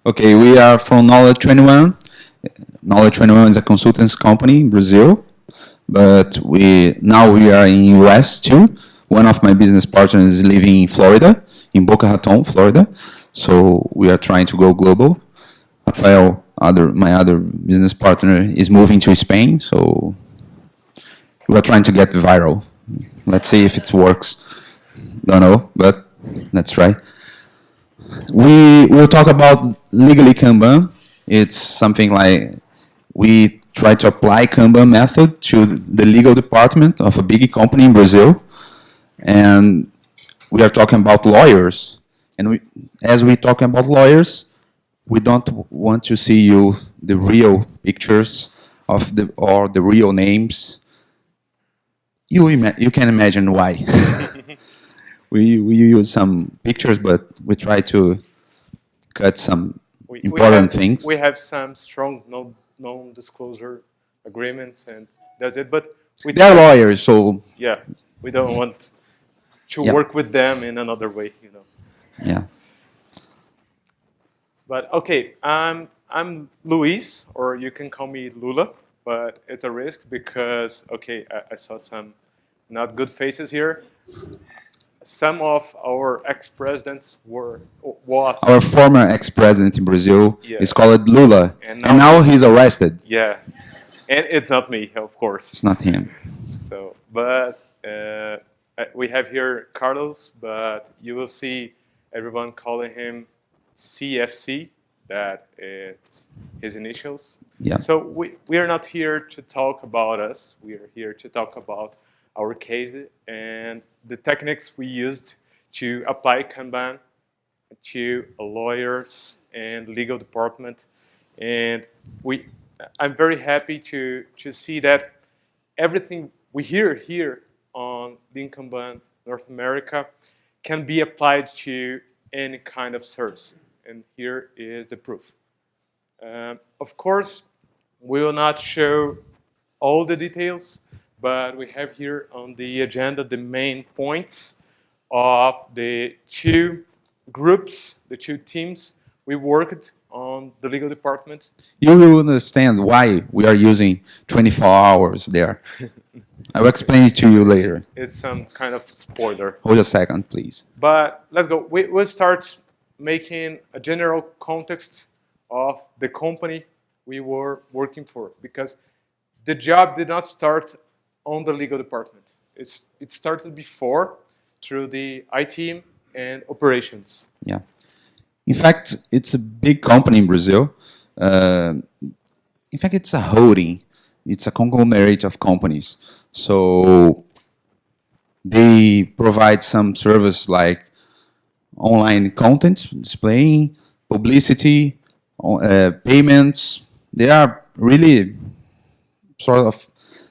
Okay, we are from Knowledge 21. Knowledge 21 is a consultants company in Brazil, but now we are in US too. One of my business partners is living in Florida, in Boca Raton, Florida. So we are trying to go global. Rafael, my other business partner, is moving to Spain, so we are trying to get viral. Let's see if it works. Don't know, but let's try. We will talk about legally Kanban. It's something like we try to apply Kanban method to the legal department of a big company in Brazil, and we are talking about lawyers. And as we talk about lawyers, we don't want to see you the real pictures of the real names. You can imagine why. we use some pictures, but we try to cut some important things. We have some strong non-disclosure agreements, and that's it. But they're lawyers, so yeah, we don't want to yeah. work with them in another way, Yeah. But okay, I'm Luis, or you can call me Lula, but it's a risk because okay, I saw some not good faces here. Some of our ex-presidents was Our former ex-president in Brazil is called Lula, and now he's arrested. Yeah, and it's not me, of course. It's not him. So, but we have here Carlos, but you will see everyone calling him CFC. That is his initials. Yeah. So we are not here to talk about us. We are here to talk about our case and the techniques we used to apply Kanban to lawyers and legal department. And I'm very happy to see that everything we hear here on Lean Kanban North America can be applied to any kind of service. And here is the proof. Of course, we will not show all the details, but we have here on the agenda the main points of the two groups, the two teams we worked on the legal department. You will understand why we are using 24 hours there. I will explain it to you later. It's some kind of spoiler. Hold a second, please. But let's go. We'll start making a general context of the company we were working for, because the job did not start on the legal department. It started before through the ITeam and Operations. Yeah. In fact, it's a big company in Brazil. In fact, it's a holding. It's a conglomerate of companies. So they provide some service like online content, displaying, publicity, payments. They are really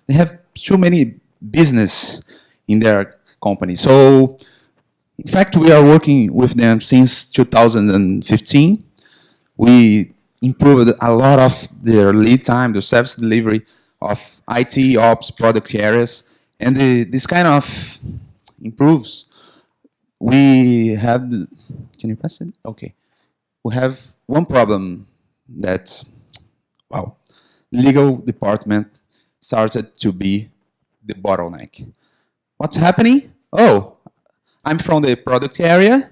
they have too many business in their company. So, in fact, we are working with them since 2015. We improved a lot of their lead time, the service delivery of IT, ops, product areas, and this kind of improves. We have, can you pass it? Okay. We have one problem that, wow, legal department started to be the bottleneck. What's happening? Oh, I'm from the product area.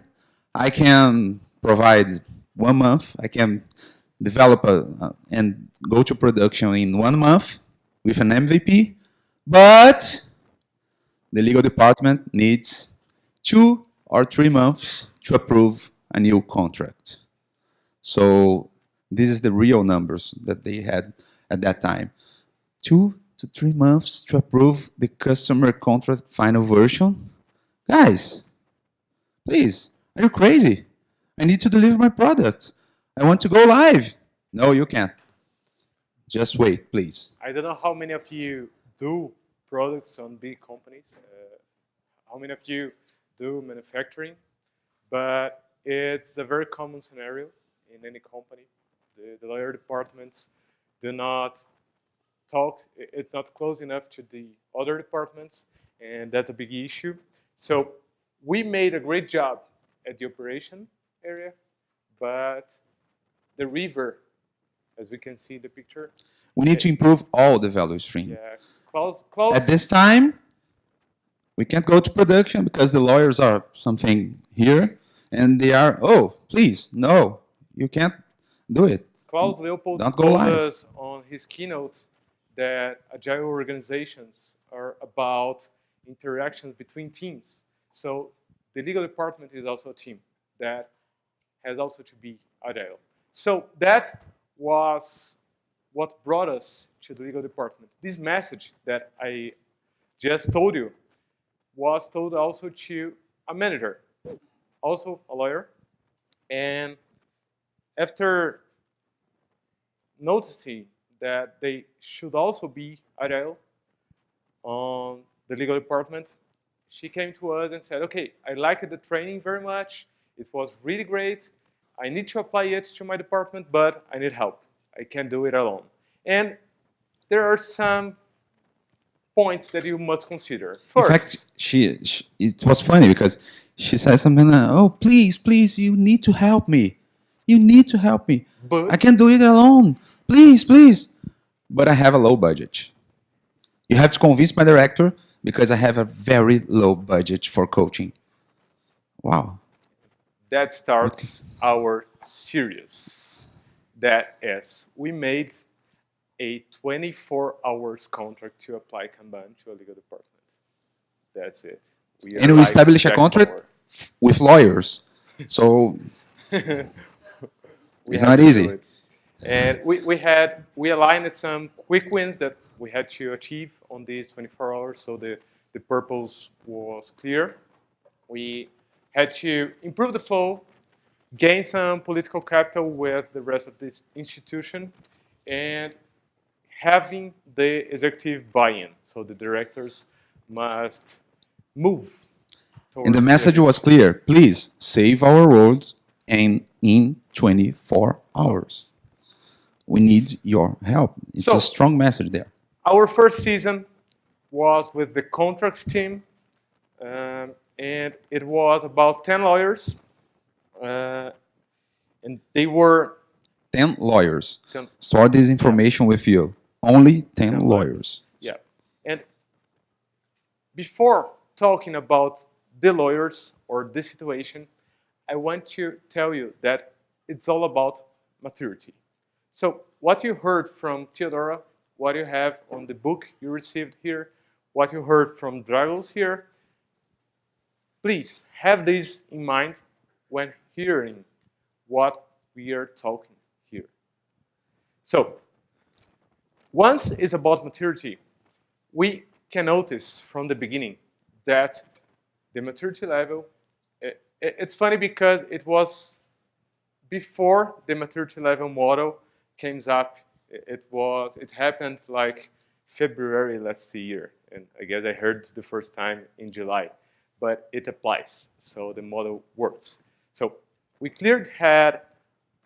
I can provide 1 month. I can develop and go to production in 1 month with an MVP. But the legal department needs 2 or 3 months to approve a new contract. So this is the real numbers that they had at that time. 2 to 3 months to approve the customer contract final version. Guys, please, are you crazy? I need to deliver my product. I want to go live. No, you can't. Just wait, please. I don't know how many of you do products on big companies, how many of you do manufacturing, but it's a very common scenario in any company. The lawyer departments do not talk, it's not close enough to the other departments, and that's a big issue. So we made a great job at the operation area, but the river, as we can see in the picture. We need to improve all the value stream. Yeah, Klaus. At this time, we can't go to production because the lawyers are something here, and they are, oh, please, no, you can't do it. Klaus Leopold Don't go told live. us on his keynote that agile organizations are about interactions between teams. So the legal department is also a team that has also to be agile. So that was what brought us to the legal department. This message that I just told you was told also to a manager, also a lawyer. And after noticing that they should also be agile on the legal department, she came to us and said, okay, I liked the training very much. It was really great. I need to apply it to my department, but I need help. I can't do it alone. And there are some points that you must consider. First, In fact, it was funny because she said something like, oh, please, please, you need to help me. You need to help me. But I can't do it alone. Please, please. But I have a low budget. You have to convince my director because I have a very low budget for coaching. Wow. that starts our series. That is, we made a 24 hours contract to apply Kanban to a legal department. That's it. And we established a contract with lawyers. So it's not easy. And we aligned some quick wins that we had to achieve on these 24 hours. So the purpose was clear. We had to improve the flow, gain some political capital with the rest of this institution, and having the executive buy-in. So the directors must move towards. And the message was clear. Please save our roads and in 24 hours. We need your help. It's a strong message there. Our first season was with the contracts team, and it was about 10 lawyers, and they were 10 lawyers. 10. Store this information with you. Only 10 lawyers. Yeah. And before talking about the lawyers or the situation, I want to tell you that it's all about maturity. So what you heard from Theodora, what you have on the book you received here, what you heard from Dragos here, please have this in mind when hearing what we are talking here. So once it's about maturity, we can notice from the beginning that the maturity level, it's funny because it was before the maturity level model came up. It happened like February last year, and I guess I heard the first time in July, but it applies, so the model works. So we clearly had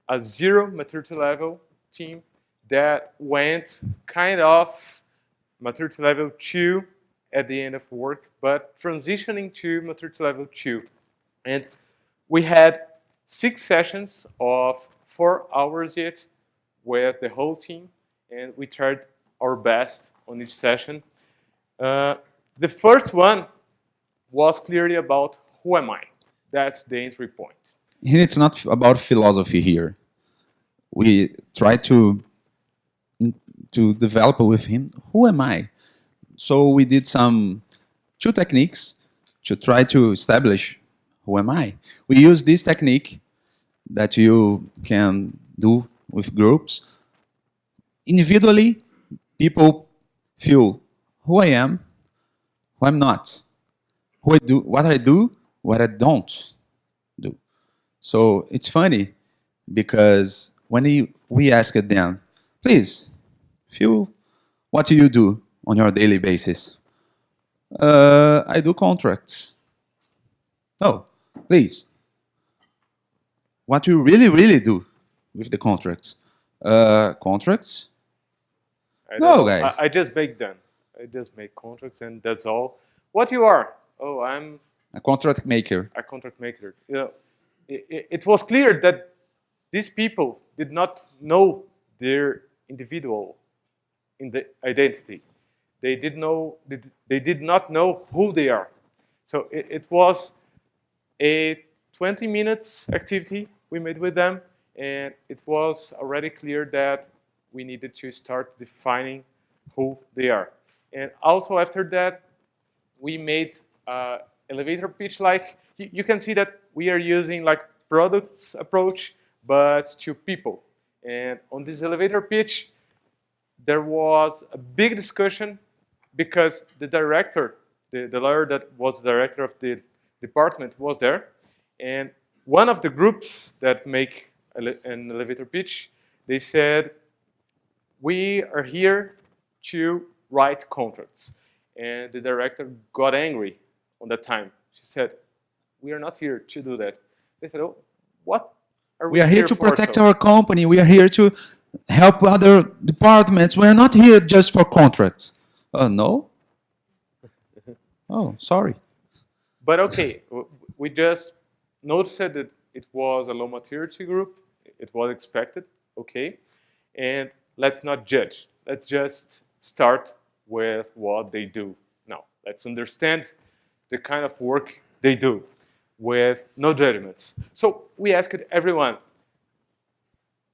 a 0 maturity level team that went kind of maturity level 2 at the end of work, but transitioning to maturity level 2. And we had 6 sessions of 4 hours each with the whole team, and we tried our best on each session. The first one was clearly about who am I? That's the entry point. And it's not about philosophy here. We try to develop with him, who am I? So we did 2 techniques to try to establish who am I. We use this technique that you can do with groups. Individually, people feel who I am, who I'm not, who I do, what I don't do. So it's funny because when we asked them, please, feel what do you do on your daily basis? I do contracts. No, please. What you really do with the contracts? Contracts? No, guys. I just make them. I just make contracts, and that's all. What you are? Oh, I'm a contract maker. A contract maker. You know, it was clear that these people did not know their individual in the identity. They did not know who they are. So it was a 20 minutes activity we made with them, and it was already clear that we needed to start defining who they are. And also after that, we made elevator pitch. Like you can see that we are using like products approach, but to people. And on this elevator pitch, there was a big discussion because the director, the lawyer that was the director of the department was there. And one of the groups that make an elevator pitch, they said, we are here to write contracts. And the director got angry on that time. She said, we are not here to do that. They said, oh, what are We are here to for? protect our company. We are here to help other departments. We are not here just for contracts. No? Oh, sorry. But okay, we just noticed that it was a low maturity group. It was expected, okay? And let's not judge. Let's just start with what they do now. Let's understand the kind of work they do with no judgments. So we asked everyone,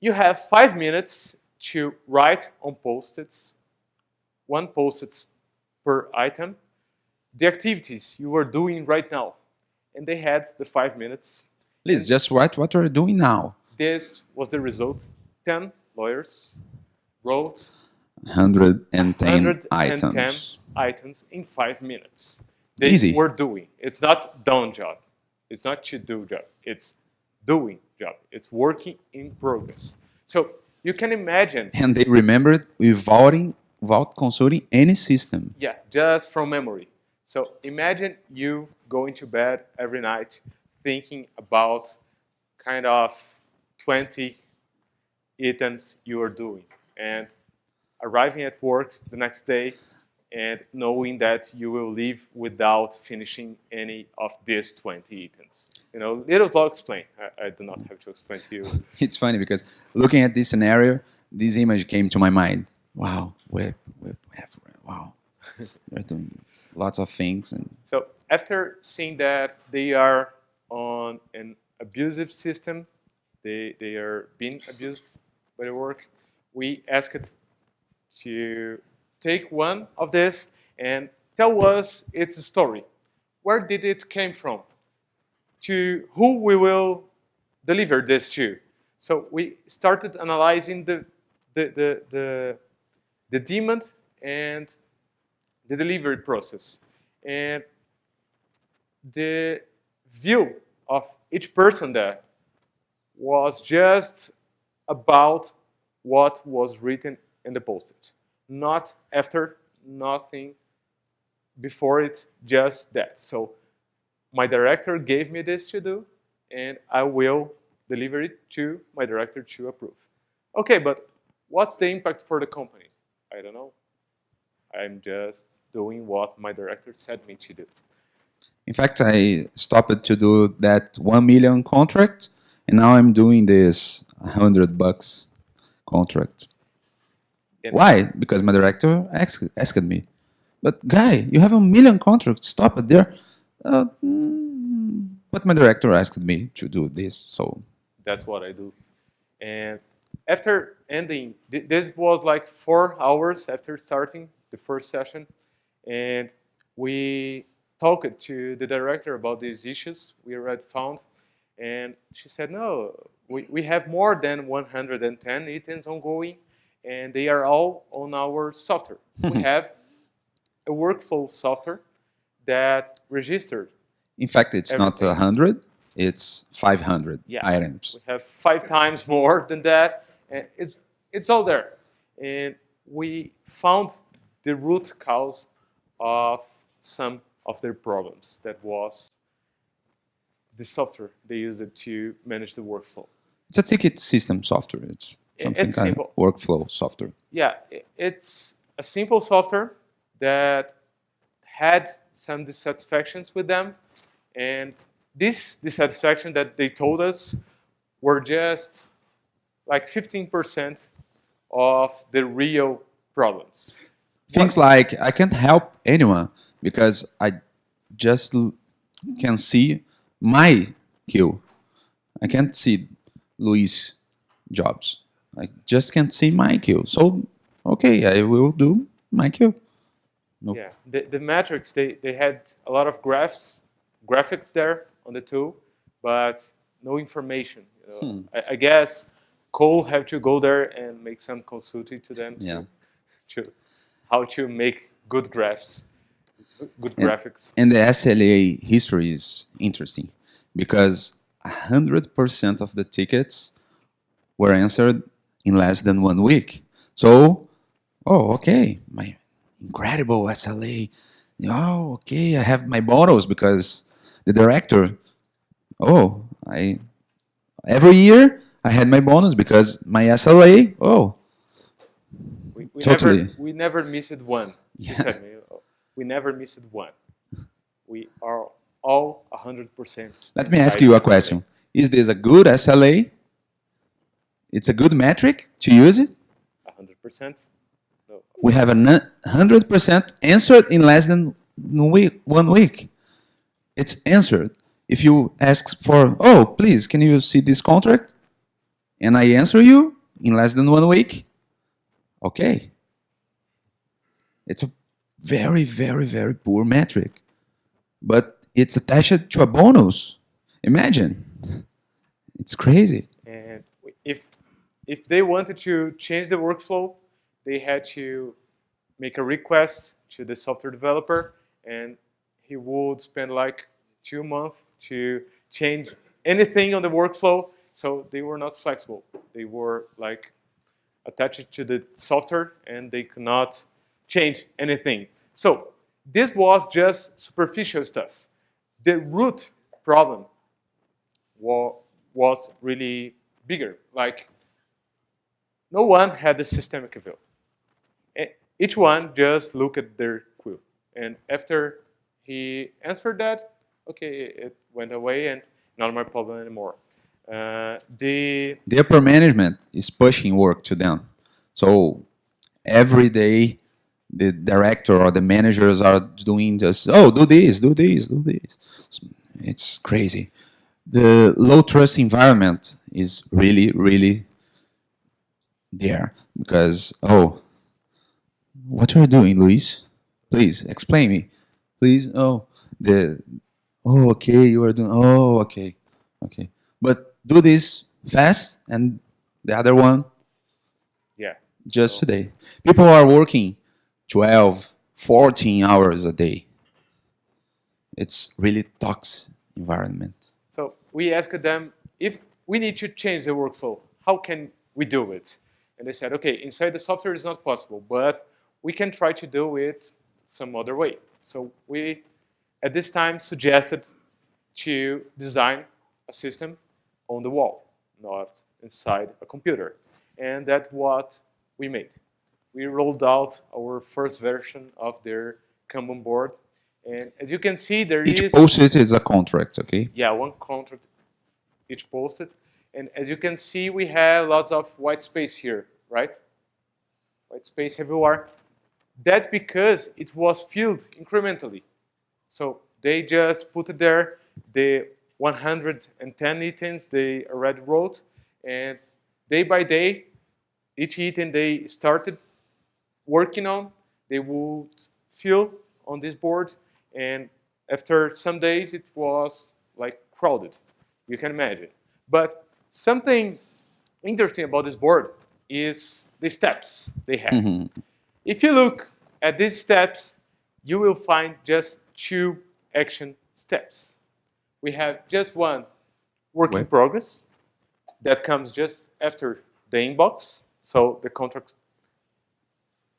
you have 5 minutes to write on post-its, one post-it per item, the activities you are doing right now. And they had the 5 minutes. Please, just write what we're doing now. This was the result. 10 lawyers wrote 110 items. items in 5 minutes. They Easy. were doing. It's not done job. It's not to do job. It's doing job. It's working in progress. So you can imagine. And they remembered without consulting any system. Yeah, just from memory. So imagine you going to bed every night thinking about kind of 20 items you are doing and arriving at work the next day and knowing that you will leave without finishing any of these 20 items. You know, little Law explain. I do not have to explain to you. It's funny because looking at this scenario, this image came to my mind. Wow, whip, wow. They're doing lots of things. And so after seeing that they are on an abusive system, they are being abused by the work, we asked to take one of this and tell us its story. Where did it came from? To who we will deliver this to? So we started analyzing the demand and the delivery process. And the view of each person there was just about what was written in the post-it. Not after, nothing before it, just that. So my director gave me this to do, and I will deliver it to my director to approve. Okay, but what's the impact for the company? I don't know. I'm just doing what my director said me to do. in fact, I stopped to do that 1 million contract, and now I'm doing this $100 contract. Why? Because my director asked me. But guy, you have 1 million contracts. Stop it there. But my director asked me to do this, so that's what I do. And after ending, this was like 4 hours after starting the first session, and we talked to the director about these issues we already found, and she said, no, we have more than 110 items ongoing, and they are all on our software. We have a workflow software that registered. In fact, it's everything. Not 100, it's 500 items. We have 5 times more than that, and it's all there. And we found the root cause of some of their problems. That was the software they used to manage the workflow. It's a ticket system software. It's something kind of workflow software. Yeah, it's a simple software that had some dissatisfactions with them, and this dissatisfaction that they told us were just like 15% of the real problems. Things like I can't help anyone because I just can see my queue. I can't see Luis jobs. I just can't see my queue. So, okay, I will do my queue. Nope. Yeah, the metrics, they had a lot of graphics there on the tool, but no information. You know? I guess Cole have to go there and make some consulting to them to how to make good graphs, good graphics. And the SLA history is interesting because 100% of the tickets were answered in less than 1 week. So, oh, okay, my incredible SLA. Oh, okay, I have my bonus because the director. Oh, every year I had my bonus because my SLA. Oh, we totally. We never missed one. Yeah. Said, we never missed one. We are all 100%. Let me ask you a question. Is this a good SLA? It's a good metric to use it? 100%? No. We have a 100% answered in less than 1 week. It's answered. If you ask for, oh, please, can you see this contract? And I answer you in less than 1 week, okay. It's a very, very, very poor metric. But it's attached to a bonus. Imagine. It's crazy. And if they wanted to change the workflow, they had to make a request to the software developer, and he would spend like 2 months to change anything on the workflow. So they were not flexible. They were like attached to the software, and they could not change anything. So this was just superficial stuff. The root problem was really bigger. Like, no one had a systemic view. Each one just looked at their queue. And after he answered that, okay, it went away and not my problem anymore. The upper management is pushing work to them. So every day, the director or the managers are doing just, oh, do this, do this, do this. It's crazy. The low trust environment is really, really there because, oh, what are you doing, Luis? Please explain me. Please, okay, you are doing, okay. But do this fast and the other one, just today. People are working 12, 14 hours a day. It's really toxic environment. So we asked them, if we need to change the workflow, how can we do it? And they said, okay, inside the software is not possible, but we can try to do it some other way. So we, at this time, suggested to design a system on the wall, not inside a computer. And that's what we made. We rolled out our first version of their Kanban board. And as you can see, each post-it is a contract, okay? Yeah, one contract each post-it. And as you can see, we have lots of white space here, right? White space everywhere. That's because it was filled incrementally. So they just put it there, the 110 items they already wrote, and day by day, each item they started working on, they would fill on this board, and after some days, it was like crowded, you can imagine. But something interesting about this board is the steps they have. If you look at these steps, you will find just 2 action steps. We have just one work in progress that comes just after the inbox. So the contract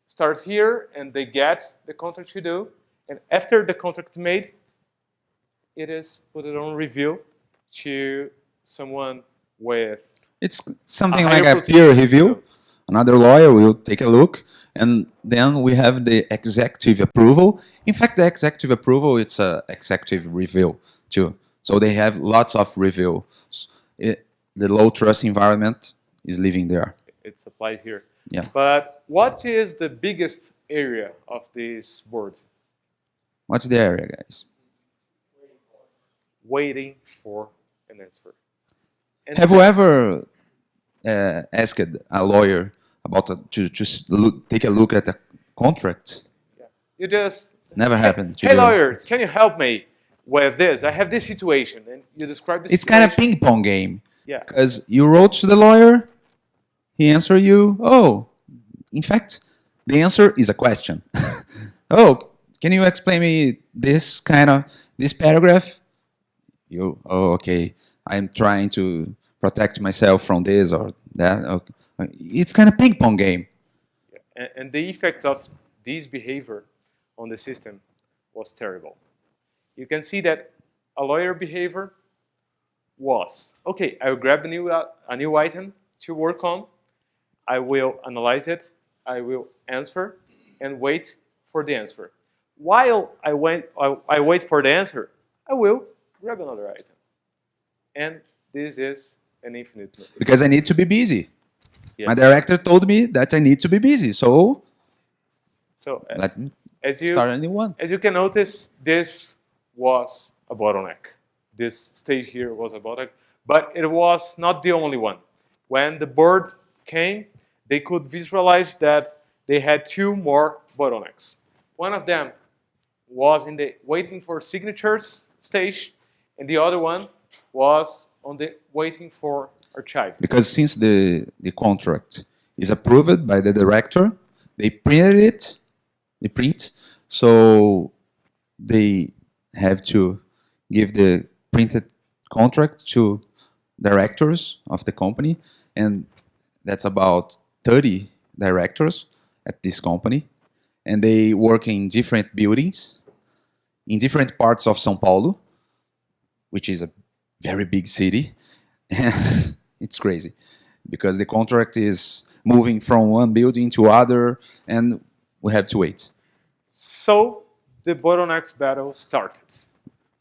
starts here, and they get the contract to do. And after the contract is made, it is put on review to someone with... It's something like a peer review. Another lawyer will take a look, and then we have the executive approval. In fact, the executive approval, it's an executive review too. So they have lots of reviews. The low trust environment is living there. It applies here. Yeah. But what is the biggest area of this board? What's the area, guys? Waiting for an answer. And Have you ever asked a lawyer about to just take a look at a contract? yeah. You just Never happened to hey you. lawyer, can you help me with this? I have this situation, and you describe the It's situation. kind of ping pong game. Yeah. Because you wrote to the lawyer, he answered you. Oh, in fact, the answer is a question. Oh, can you explain me this paragraph? You, oh, okay. I'm trying to protect myself from this or that. Okay. It's kind of ping pong game. Yeah. And the effect of this behavior on the system was terrible. You can see that a lawyer behavior was, okay, I will grab a new item to work on. I will analyze it. I will answer and wait for the answer. While I wait for the answer, I will grab another item. And this is an infinite loop. Because I need to be busy. Yeah. My director told me that I need to be busy. So let me start a new one. As you can notice, this was a bottleneck. This stage here was a bottleneck, but it was not the only one. When the board came, they could visualize that they had two more bottlenecks. One of them was in the waiting for signatures stage, and the other one was on the waiting for archive. Because since the contract is approved by the director, they printed it, so they have to give the printed contract to directors of the company, and that's about 30 directors at this company, and they work in different buildings, in different parts of São Paulo, which is a very big city. It's crazy, because the contract is moving from one building to other, and we have to wait. So the bottlenecks battle started.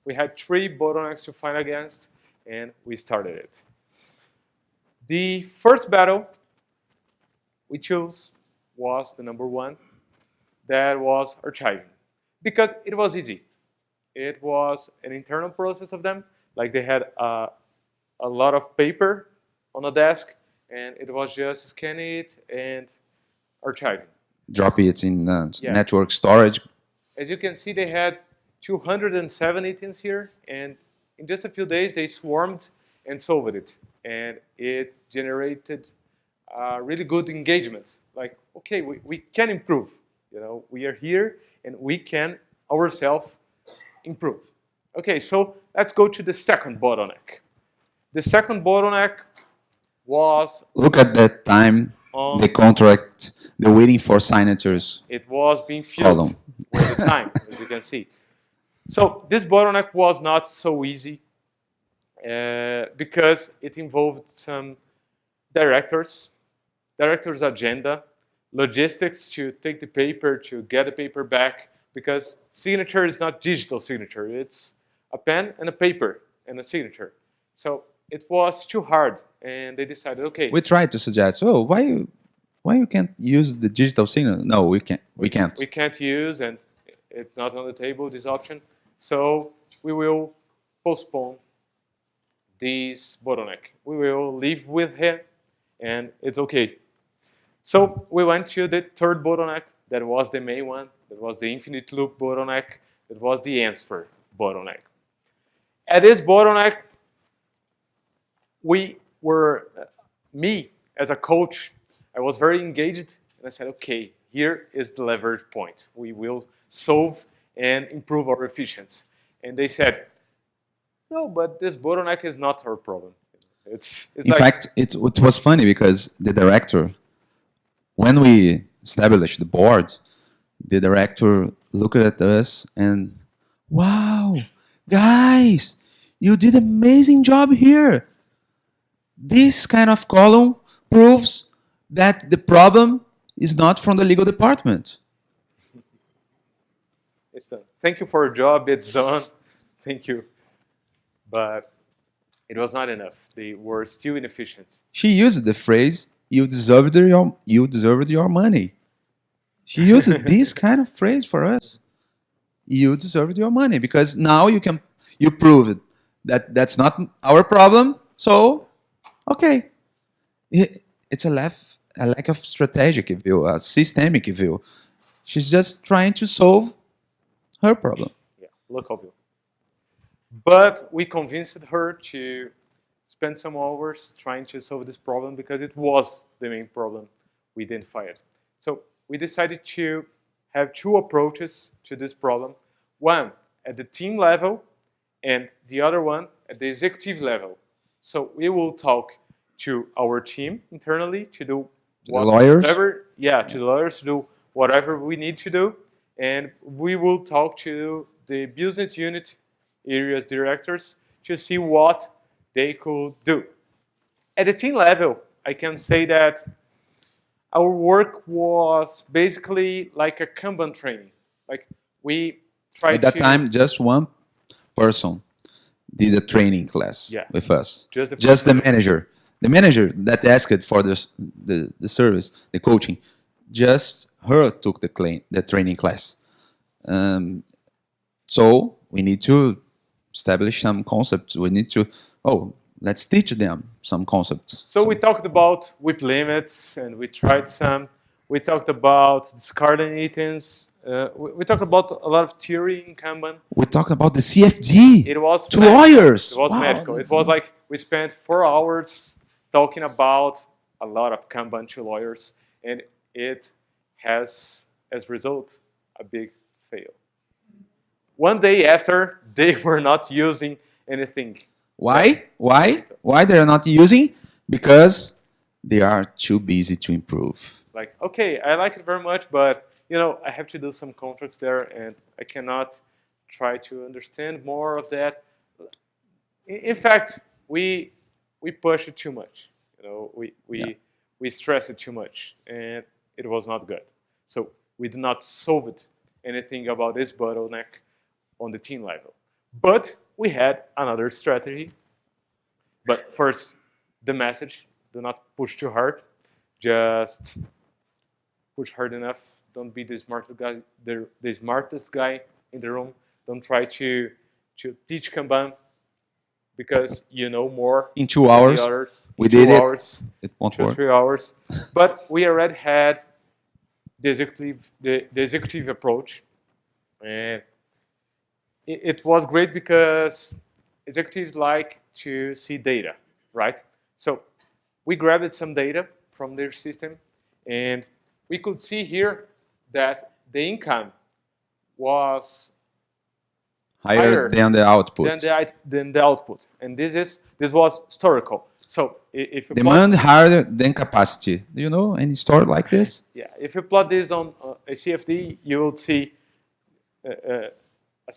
We had 3 bottlenecks to fight against, and we started it. The first battle we chose was the number 1. That was archiving, because it was easy. It was an internal process of them. Like they had a lot of paper on a desk, and it was just scanning it and archiving. Drop it in Yeah. network storage. As you can see, they had 207 items here, and in just a few days, they swarmed and solved it. And it generated really good engagement. Like, okay, we can improve. You know, we are here, and we can ourselves improve. Okay, so let's go to the second bottleneck. The second bottleneck was... Look at that time, the contract, the waiting for signatures. It was being filled with the time, as you can see. So this bottleneck was not so easy because it involved some directors' agenda, logistics to take the paper, to get the paper back, because signature is not digital signature. It's a pen and a paper and a signature. So it was too hard, and they decided, okay. We tried to suggest, oh, why you can't use the digital signal? No, we can't. We can't use, and it's not on the table, this option. So we will postpone this bottleneck. We will live with him, and it's okay. So we went to the third bottleneck. That was the main one. That was the infinite loop bottleneck. That was the answer bottleneck. At this bottleneck, me as a coach, I was very engaged, and I said, okay, here is the leverage point. We will solve and improve our efficiency. And they said, no, but this bottleneck is not our problem. In fact, it was funny because the director, when we established the board, the director looked at us and, wow, guys, you did an amazing job here. This kind of column proves that the problem is not from the legal department. It's done. Thank you for your job. It's done. Thank you. But It was not enough. They were still inefficient. She used the phrase, you deserved your money. She used this kind of phrase for us. You deserved your money because now you proved that that's not our problem. So, okay. It's a lack of strategic view, a systemic view. She's just trying to solve her problem. Yeah, local view. But we convinced her to spend some hours trying to solve this problem because it was the main problem we identified. So we decided to have two approaches to this problem. One at the team level and the other one at the executive level. So we will talk to our team internally to do whatever, to the lawyers to do whatever we need to do, and we will talk to the business unit areas directors to see what they could do. At the team level, I can say that our work was basically like a Kanban training. Like we tried at that time, just one person did a training class with us. Just the manager. The manager that asked for the service, the coaching, just her took the training class. So we need to establish some concepts. We need to, let's teach them some concepts. So we talked about WIP limits, and we tried some. We talked about discarding items. We talked about a lot of theory in Kanban. We talked about the CFG. It was to lawyers. It was magical. It was like we spent 4 hours talking about a lot of Kanban to lawyers, and it has, as a result, a big fail. One day after, they were not using anything. Why? Why they're not using? Because they are too busy to improve. Like, okay, I like it very much, but I have to do some contracts there, and I cannot try to understand more of that. In fact, we push it too much. We stress it too much, and it was not good. So we did not solve anything about this bottleneck on the team level. But we had another strategy. But first, the message: do not push too hard. Just push hard enough. Don't be the smartest guy, the smartest guy in the room. Don't try to teach Kanban because you know more. In 2 hours, others. We did it. It won't work. 3 hours. But we already had the executive approach, and it was great because executives like to see data, right? So we grabbed some data from their system, and we could see here that the income was higher than the output. Than the output, and this was historical. So if you demand higher than capacity. Do you know any story like this? Yeah, if you plot this on a CFD, you will see the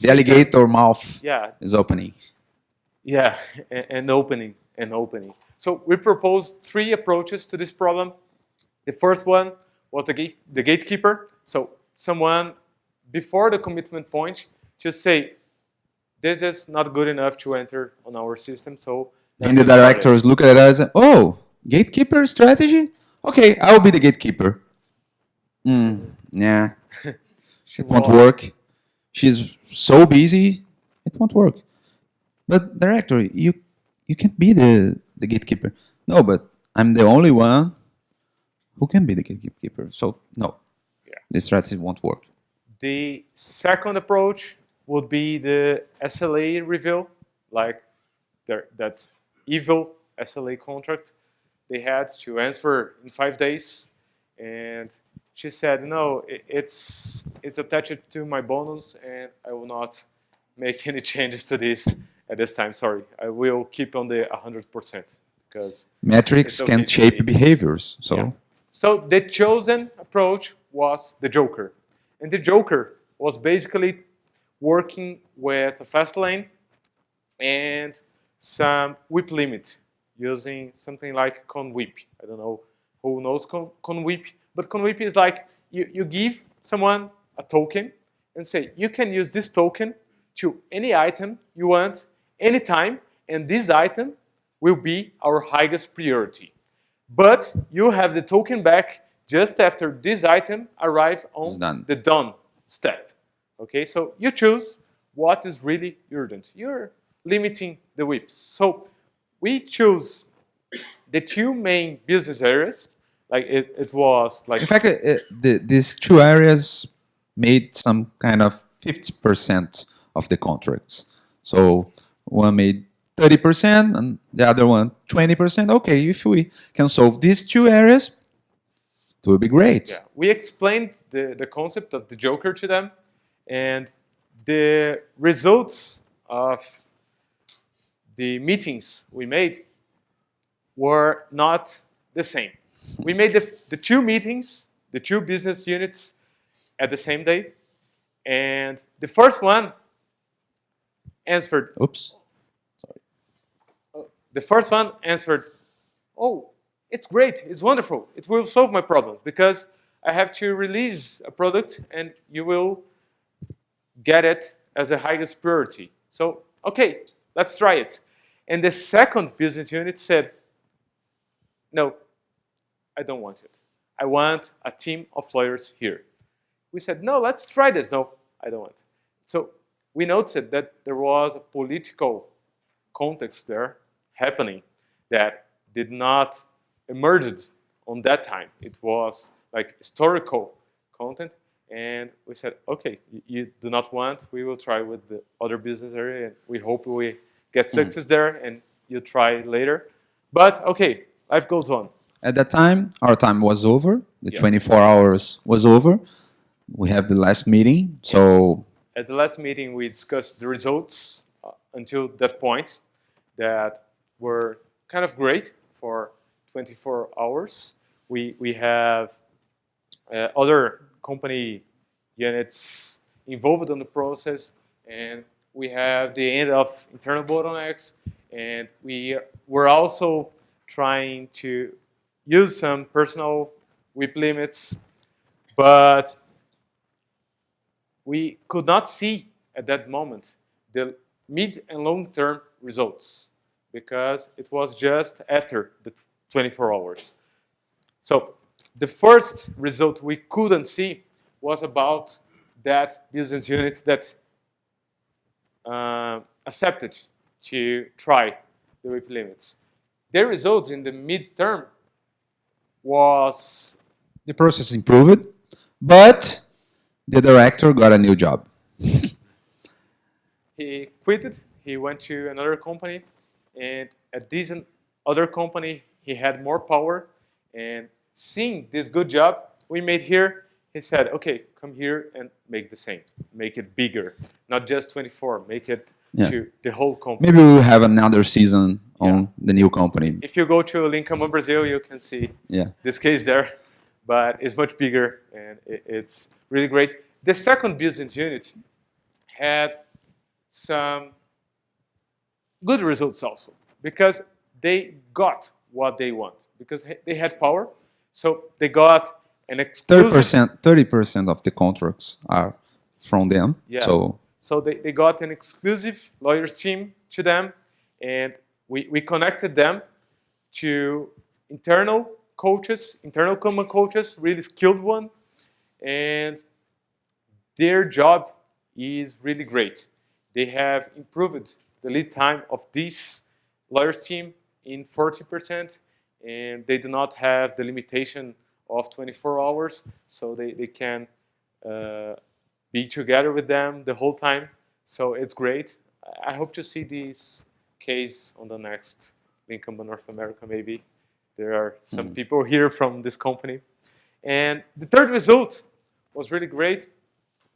alligator mouth is opening. Yeah, and opening. So we proposed 3 approaches to this problem. The first one was the gatekeeper. So someone before the commitment point just say, this is not good enough to enter on our system. So and the directors look at us and, gatekeeper strategy? Okay, I'll be the gatekeeper. Yeah, it won't work. She's so busy, it won't work. But director, you can't be the gatekeeper. No, but I'm the only one who can be the gatekeeper. So no, this strategy won't work. The second approach would be the SLA review, like that evil SLA contract they had to answer in 5 days. And she said, no, it's attached to my bonus, and I will not make any changes to this at this time. Sorry, I will keep on the 100% because metrics can shape behaviors. So the chosen approach was the Joker, and the Joker was basically working with a fast lane and some WIP limit using something like conWIP. I don't know who knows conWIP, but conWIP is like you give someone a token and say, you can use this token to any item you want, anytime, and this item will be our highest priority. But you have the token back just after this item arrives on the done step. Okay, so you choose what is really urgent. You're limiting the whips. So we choose the two main business areas. Like it was like. In fact, these two areas made some kind of 50% of the contracts. So one made 30% and the other one 20%. Okay, if we can solve these two areas, it will be great. Yeah, we explained the concept of the Joker to them, and the results of the meetings we made were not the same. We made the two meetings, the two business units at the same day, and the first one answered. Oops. Sorry. The first one answered, "Oh, it's great, it's wonderful, it will solve my problems because I have to release a product and you will get it as a highest priority. So, okay, let's try it." And the second business unit said, "No, I don't want it. I want a team of lawyers here." We said, "No, let's try this." "No, I don't want it." So we noticed that there was a political context there happening that did not emerge on that time. It was like historical content. And we said, okay, you do not want, we will try with the other business area, and we hope we get success there, and you try later. But okay, life goes on. At that time, our time was over. The 24 hours was over. We have the last meeting, so... At the last meeting, we discussed the results until that point that were kind of great for 24 hours. We have other company units involved in the process, and we have the end of internal bottlenecks, and we were also trying to use some personal WIP limits, but we could not see at that moment the mid and long-term results because it was just after the 24 hours. So the first result we couldn't see was about that business unit that accepted to try the WIP limits. The results in the mid-term was... The process improved, but the director got a new job. He quit, he went to another company, and at this other company, he had more power, and seeing this good job we made here, he said, okay, come here and make the same. Make it bigger, not just 24, make it to the whole company. Maybe we'll have another season on the new company. If you go to Kanban Brazil, you can see this case there, but it's much bigger, and it's really great. The second business unit had some good results also, because they got what they want, because they had power, so they got an exclusive... 30% of the contracts are from them. Yeah. So they got an exclusive lawyers team to them, and we connected them to internal coaches, internal common coaches, really skilled one, and their job is really great. They have improved the lead time of this lawyers team in 40%, and they do not have the limitation of 24 hours, so they can be together with them the whole time. So it's great. I hope to see this case on the next Kanban North America, maybe. There are some people here from this company. And the third result was really great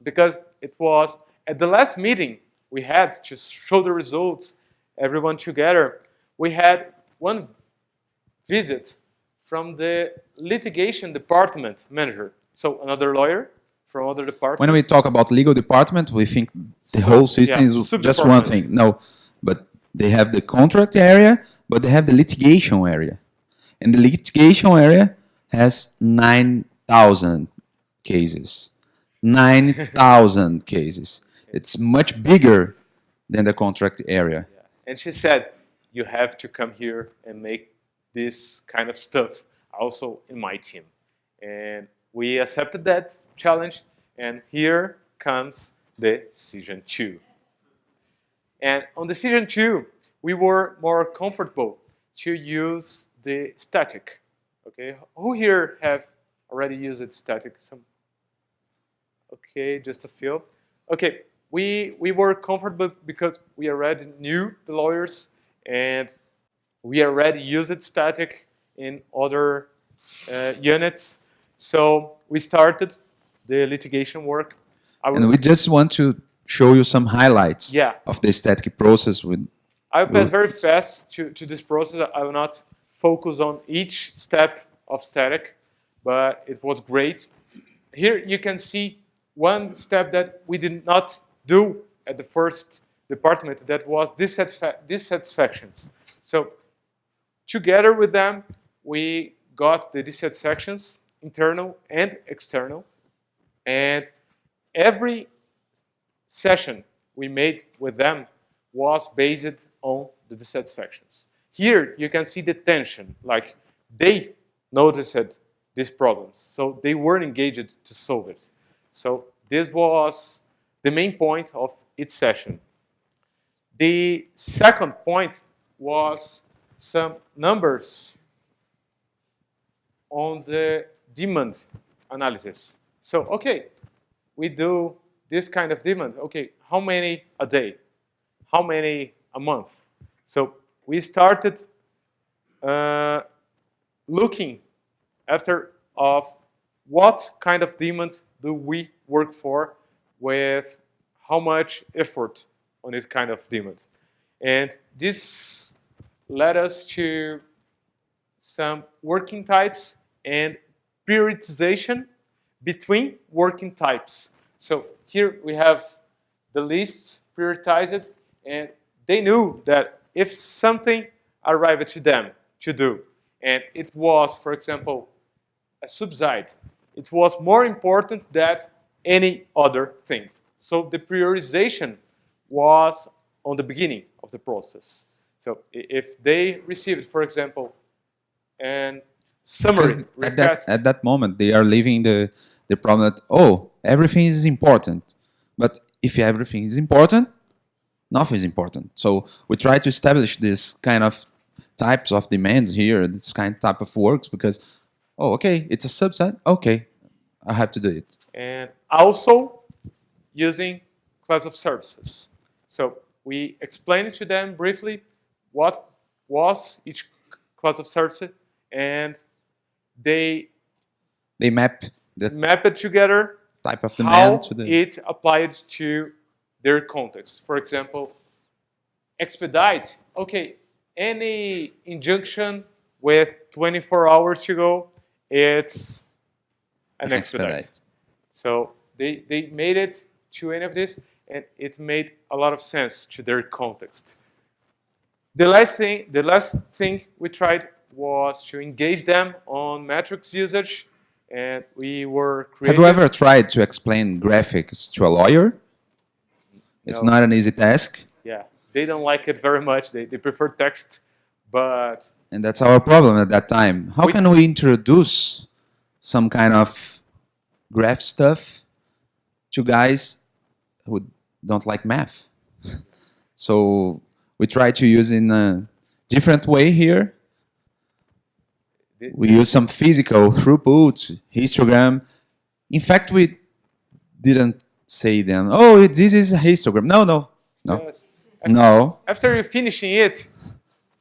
because it was at the last meeting we had to show the results, everyone together. We had one visit from the litigation department manager. So another lawyer from other department. When we talk about legal department, we think the whole system is just one thing. No, but they have the contract area, but they have the litigation area. And the litigation area has 9,000 cases. 9,000 cases. It's much bigger than the contract area. Yeah. And she said, you have to come here and make this kind of stuff also in my team. And we accepted that challenge, and here comes decision 2. And on decision 2, we were more comfortable to use the static. Okay, who here have already used static? Some. Okay, just a few. Okay, we were comfortable because we already knew the lawyers, and we already used static in other units. So we started the litigation work. And we just want to show you some highlights Yeah. of the static process. I will pass very fast to this process. I will not focus on each step of static, but it was great. Here you can see one step that we did not do at the first department, that was dissatisfactions. So together with them, we got the dissatisfactions, internal and external, and every session we made with them was based on the dissatisfactions. Here you can see the tension, like they noticed these problems, so they were engaged to solve it. So this was the main point of each session. The second point was some numbers on the demand analysis. So, okay, we do this kind of demand. Okay, how many a day? How many a month? So we started looking after of what kind of demand do we work for, with how much effort on this kind of demand. And this led us to some working types and prioritization between working types. So here we have the lists prioritized, and they knew that if something arrived to them to do, and it was, for example, a subside, it was more important than any other thing. So the prioritization was on the beginning of the process. So if they received, for example, an summary request. At that moment, they are leaving the problem that, oh, everything is important. But if everything is important, nothing is important. So we try to establish this kind of types of demands here, this kind of type of works, because, oh, okay, it's a subset. Okay, I have to do it. And also using class of services. So we explained to them briefly what was each class of services, and they map it together type of demand how it applied to their context. For example, expedite. Okay, any injunction with 24 hours to go, it's an expedite. So they made it to any of this, and it made a lot of sense to their context. The last thing we tried was to engage them on metrics usage, and we were creative. Have you ever tried to explain graphics to a lawyer? It's not an easy task. Yeah, they don't like it very much. They prefer text, but... And that's our problem at that time. How can we introduce some kind of graph stuff to guys who don't like math? So we try to use in a different way here. We use some physical throughput, histogram. In fact, we didn't say then, oh, this is a histogram. No. Yes. No. After you're finishing it,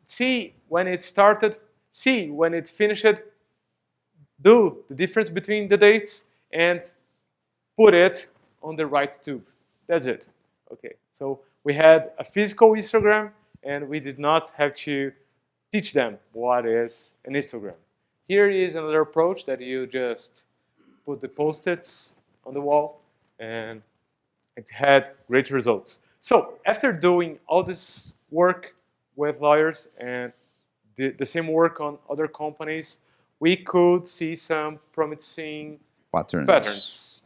see when it started, see when it finished, do the difference between the dates, and put it on the right tube. That's it. Okay. So we had a physical histogram, and we did not have to teach them what is an histogram. Here is another approach that you just put the post-its on the wall, and it had great results. So after doing all this work with lawyers and the same work on other companies, we could see some promising patterns.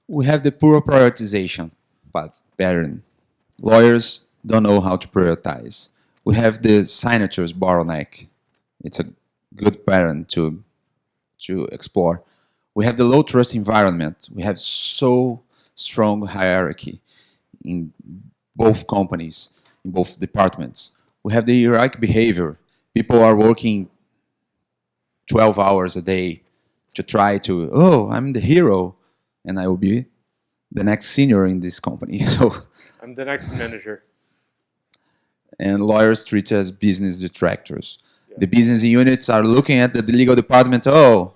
We have the poor prioritization pattern. Lawyers don't know how to prioritize. We have the signatures bottleneck. It's a good pattern to explore. We have the low trust environment. We have so strong hierarchy in both companies, in both departments. We have the hierarchic behavior. People are working 12 hours a day to try to, oh, I'm the hero, and I will be the next senior in this company. So, I'm the next manager. and lawyers treat as business detractors. Yeah. The business units are looking at the legal department, oh,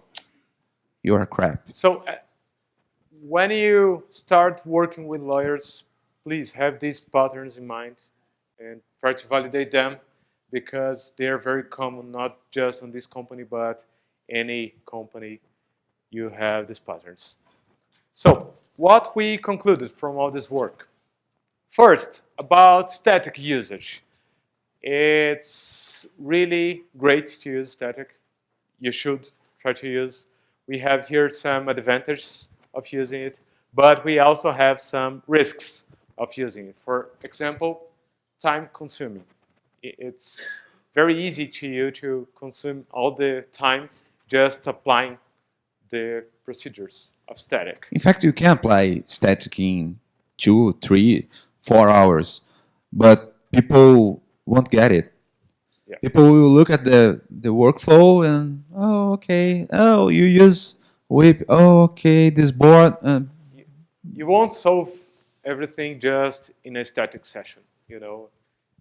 you are crap. So when you start working with lawyers, please have these patterns in mind and try to validate them, because they are very common, not just on this company, but any company you have these patterns. So what we concluded from all this work. First, about static usage. It's really great to use static. You should try to use. We have here some advantages of using it, but we also have some risks of using it. For example, time consuming. It's very easy to you to consume all the time just applying the procedures of static. In fact, you can apply static in 2, 3, 4 hours, but people won't get it. Yeah. People will look at the workflow and, oh, okay, oh, you use whip, oh, okay, this board. You won't solve everything just in a static session, you know.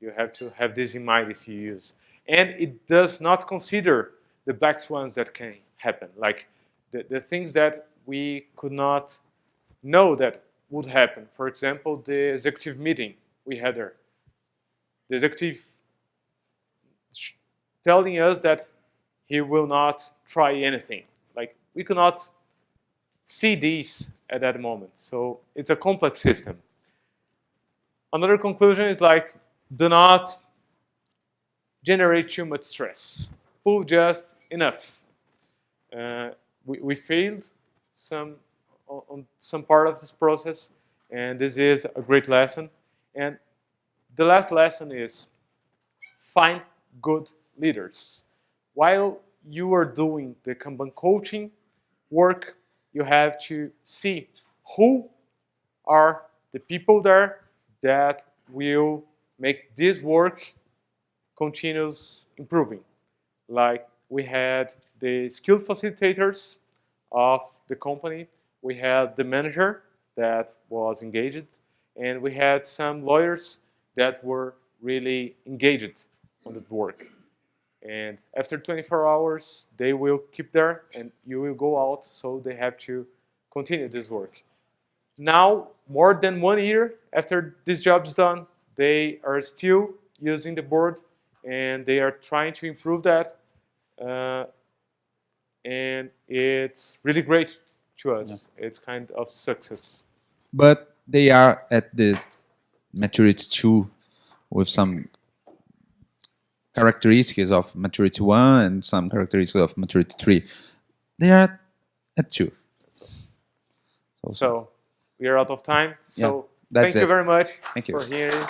You have to have this in mind if you use. And it does not consider the black swans that can happen, like the things that we could not know that would happen. For example, the executive meeting we had there. The executive telling us that he will not try anything. Like, we could not see these at that moment. So it's a complex system. Another conclusion is like, do not generate too much stress. Pull just enough. We failed on some part of this process, and this is a great lesson. And the last lesson is find good leaders. While you are doing the Kanban coaching work, you have to see who are the people there that will make this work continuous improving. Like, we had the skilled facilitators of the company, we had the manager that was engaged, and we had some lawyers that were really engaged on the work. And after 24 hours, they will keep there and you will go out, so they have to continue this work. Now, more than 1 year after this job is done, they are still using the board and they are trying to improve that. And it's really great to us. Yeah. It's kind of success. But they are at the maturity 2 with some characteristics of maturity 1 and some characteristics of maturity 3. They are at 2. So we are out of time. So yeah, thank you very much for hearing.